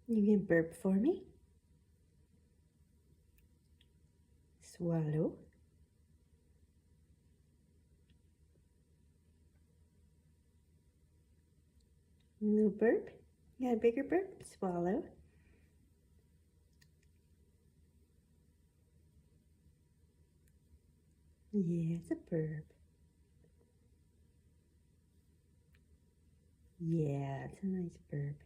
You can burp for me. Swallow. No burp. You got a bigger burp? Swallow. Yeah, it's a burp. Yeah, it's a nice burp.